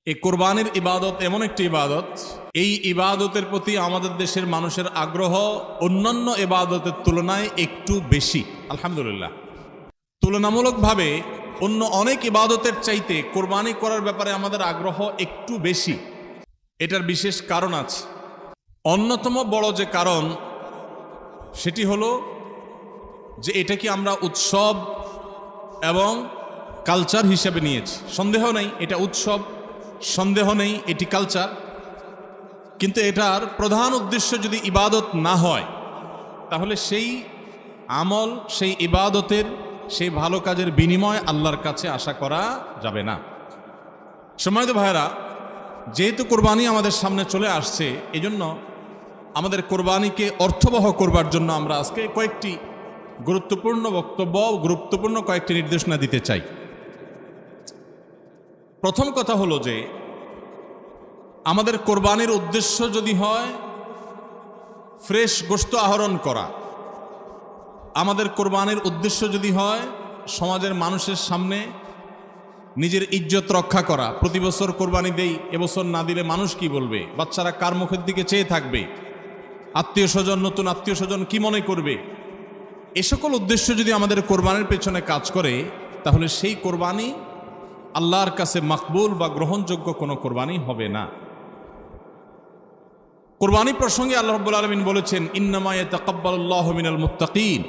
এই কোরবানির ইবাদত এমন একটি ইবাদত, এই ইবাদতের প্রতি আমাদের দেশের মানুষের আগ্রহ অন্যান্য ইবাদতের তুলনায় একটু বেশি। আলহামদুলিল্লাহ, তুলনামূলকভাবে অন্য অনেক ইবাদতের চাইতে কোরবানি করার ব্যাপারে আমাদের আগ্রহ একটু বেশি। এটার বিশেষ কারণ আছে। অন্যতম বড় যে কারণ সেটি হলো যে এটাকে আমরা উৎসব এবং কালচার হিসেবে নিয়েছি। সন্দেহ নেই এটা উৎসব, সন্দেহ নেই এটি কালচার, কিন্তু এটার প্রধান উদ্দেশ্য যদি ইবাদত না হয় তাহলে সেই আমল, সেই ইবাদতের, সেই ভালো কাজের বিনিময় আল্লাহর কাছে আশা করা যাবে না। সম্মানিত ভাইরা, যেহেতু কোরবানি আমাদের সামনে চলে আসছে, এজন্য আমাদের কোরবানিকে অর্থবহ করবার জন্য আমরা আজকে কয়েকটি গুরুত্বপূর্ণ বক্তব্য, গুরুত্বপূর্ণ কয়েকটি নির্দেশনা দিতে চাই। প্রথম কথা হলো যে আমাদের কোরবানির উদ্দেশ্য যদি হয় ফ্রেশ গোশত আহরণ করা, আমাদের কোরবানির উদ্দেশ্য যদি হয় সমাজের মানুষের সামনে নিজের ইজ্জত রক্ষা করা, প্রতি বছর কোরবানি দেই, এবছর না দিলে মানুষ কি বলবে, বাচ্চারা কার মুখের দিকে চেয়ে থাকবে, আত্মীয় স্বজন, নতুন আত্মীয় স্বজন কি মনে করবে, এ সকল উদ্দেশ্য যদি আমাদের কোরবানির পেছনে কাজ করে তাহলে সেই কোরবানি আল্লাহর কাছে মাকবুল বা গ্রহণযোগ্য কোনো কোরবানি হবে না। কোরবানি প্রসঙ্গে আল্লাহ রাব্বুল আলামিন বলেছেন, ইন্নামা ইয়াতাকাব্বালুল্লাহু মিনাল মুত্তাকিন।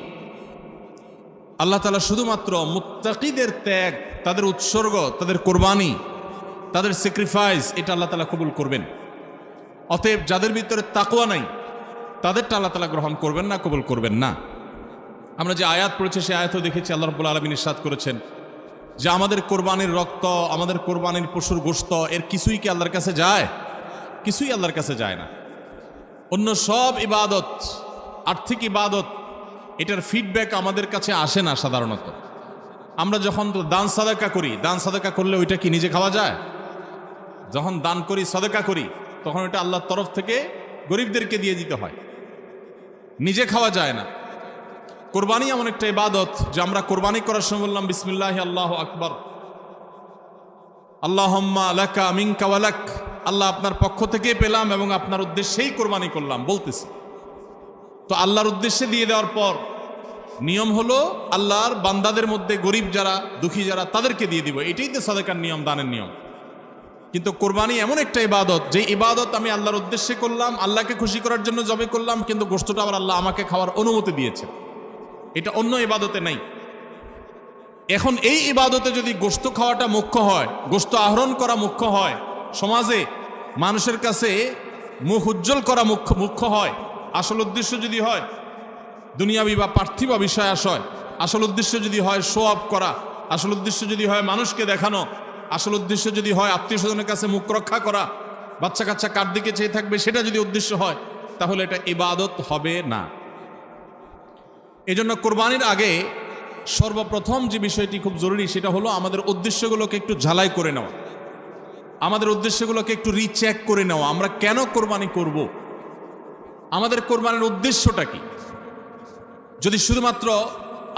আল্লাহ তাআলা শুধুমাত্র মুত্তাকিদের ত্যাগ, তাদের উৎসর্গ, তাদের কোরবানি, তাদের স্যাক্রিফাইস, এটা আল্লাহ তাআলা কবুল করবেন। অতএব যাদের ভিতরে তাকওয়া নাই তাদেরটা আল্লাহ তাআলা গ্রহণ করবেন না, কবুল করবেন না। আমরা যে আয়াত পড়েছি সেই আয়াতও দেখেছি আল্লাহ রাব্বুল আলামিন ইরশাদ করেছেন যে আমাদের কোরবানির রক্ত, আমাদের কোরবানির পশুর গোশত, এর কিছুই কি আল্লাহর কাছে যায়? কিছুই আল্লাহর কাছে যায় না। অন্য সব ইবাদত, আর্থিক ইবাদত, এটার ফিডব্যাক আমাদের কাছে আসে না সাধারণত। আমরা যখন দান সাদাকা করি, দান সাদাকা করলে ওইটা কি নিজে খাওয়া যায়? যখন দান করি, সাদাকা করি, তখন ওইটা আল্লাহর তরফ থেকে গরিবদেরকে দিয়ে দিতে হয়, নিজে খাওয়া যায় না। কোরবানি এমন একটা ইবাদত যে আমরা কোরবানি করার সময় বললাম বিসমিল্লাহি আল্লাহু আকবার, আল্লাহুম্মা লাকা মিনকা ওয়া লাক, আল্লাহ আপনার পক্ষ থেকে পেলাম এবং আপনার উদ্দেশ্যেই কোরবানি করলাম বলতেছি। তো আল্লাহর উদ্দেশ্যে দিয়ে দেওয়ার পর নিয়ম হলো আল্লাহর বান্দাদের মধ্যে গরিব যারা, দুঃখী যারা, তাদেরকে দিয়ে দিব। এটাই তো সাদাকার নিয়ম, দানের নিয়ম। কিন্তু কোরবানি এমন একটা ইবাদত যে ইবাদত আমি আল্লাহর উদ্দেশ্যে করলাম, আল্লাহকে খুশি করার জন্য জবে করলাম, কিন্তু গোশতটা আবার আল্লাহ আমাকে খাওয়ার অনুমতি দিয়েছে। এটা অন্য ইবাদতে নাই। এখন এই ইবাদতে যদি গোশত খাওয়াটা মুখ্য হয়, গোশত আহরণ করা মুখ্য হয়, সমাজে মানুষের কাছে মুখ উজ্জ্বল করা মুখ্য হয়, আসল উদ্দেশ্য যদি হয় দুনিয়াবি বা পার্থিব বিষয় আশয়, আসল উদ্দেশ্য যদি হয় শো অফ করা, আসল উদ্দেশ্য যদি হয় মানুষকে দেখানো, আসল উদ্দেশ্য যদি হয় আত্মীয় স্বজনের কাছে মুখ রক্ষা করা, বাচ্চা কাচ্চা কার দিকে চেয়ে থাকবে, সেটা যদি উদ্দেশ্য হয় তাহলে এটা ইবাদত হবে না। এজন্য কোরবানির আগে সর্বপ্রথম যে বিষয়টি খুব জরুরি সেটা হলো আমাদের উদ্দেশ্যগুলোকে একটু ঝালাই করে নেওয়া, আমাদের উদ্দেশ্যগুলোকে একটু রিচেক করে নেওয়া। আমরা কেন কোরবানি করব? আমাদের কোরবানির উদ্দেশ্যটা কি? যদি শুধুমাত্র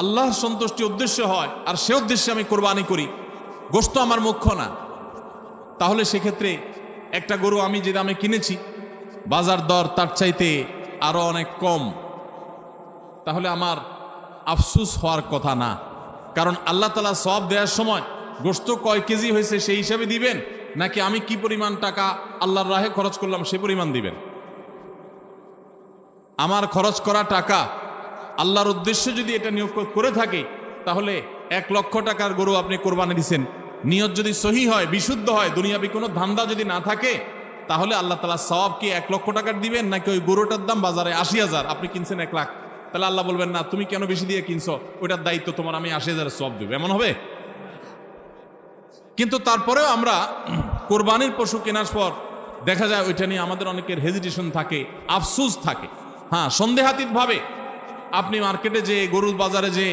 আল্লাহর সন্তুষ্টি উদ্দেশ্য হয় আর সে উদ্দেশ্যে আমি কোরবানি করি, গোশত আমার মুখ্য না, তাহলে সেক্ষেত্রে একটা গরু আমি যে দামে কিনেছি, বাজার দর তার চাইতে আরো অনেক কম, তাহলে আমার আফসুস হওয়ার কথা না। কারণ আল্লাহ তাআলা সওয়াব দেওয়ার সময় গোশত কয় কেজি হয়েছে সেই হিসাবে দিবেন, নাকি আমি কি পরিমাণ টাকা আল্লাহর রাহে খরচ করলাম সে পরিমাণ দিবেন? আমার খরচ করা টাকা আল্লাহর উদ্দেশ্যে যদি এটা নিয়োগ করে থাকে তাহলে 1 লক্ষ টাকার গরু আপনি কোরবানি দিচ্ছেন, নিয়ত যদি সহি হয়, বিশুদ্ধ হয়, দুনিয়াবি কোনো ধান্দা যদি না থাকে, তাহলে আল্লাহ তাআলা সওয়াব কি 1 লক্ষ টাকার দিবেন, নাকি ওই গরুটার দাম বাজারে 80,000, আপনি কিনছেন 1 লাখ, তাহলে আল্লাহ বলবেন না তুমি কেন বেশি দিয়ে কিনছো, ওইটার দায়িত্ব তোমার, আমি 80,000 সওয়াব দেব? এমন হবে? কিন্তু তারপরেও আমরা কোরবানির পশু কেনার পর দেখা যায় ওইটা নিয়ে আমাদের অনেকের হেজিটেশন থাকে, আফসোস থাকে। হ্যাঁ, সন্দেহাতীতভাবে আপনি মার্কেটে যে, গরুর বাজারে যে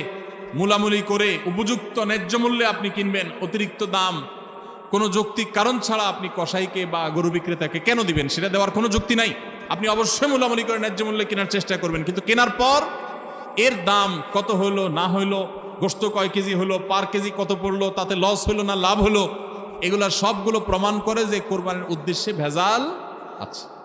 মূলামূলি করে উপযুক্ত ন্যায্য মূল্যে আপনি কিনবেন, অতিরিক্ত দাম কোনো যৌক্তিক কারণ ছাড়া আপনি কসাইকে বা গরু বিক্রেতাকে কেন দিবেন? সেটা দেওয়ার কোনো যুক্তি নাই। আপনি অবশ্যই মূলামূলি করে ন্যায্য মূল্যে কেনার চেষ্টা করবেন, কিন্তু কেনার পর এর দাম কত হইলো না হইলো, গোশত কয় কেজি হলো, পার কেজি কত পড়লো, তাতে লস হইলো না লাভ হলো, এগুলা সবগুলো প্রমাণ করে যে কোরবানির উদ্দেশ্যে ভেজাল আছে।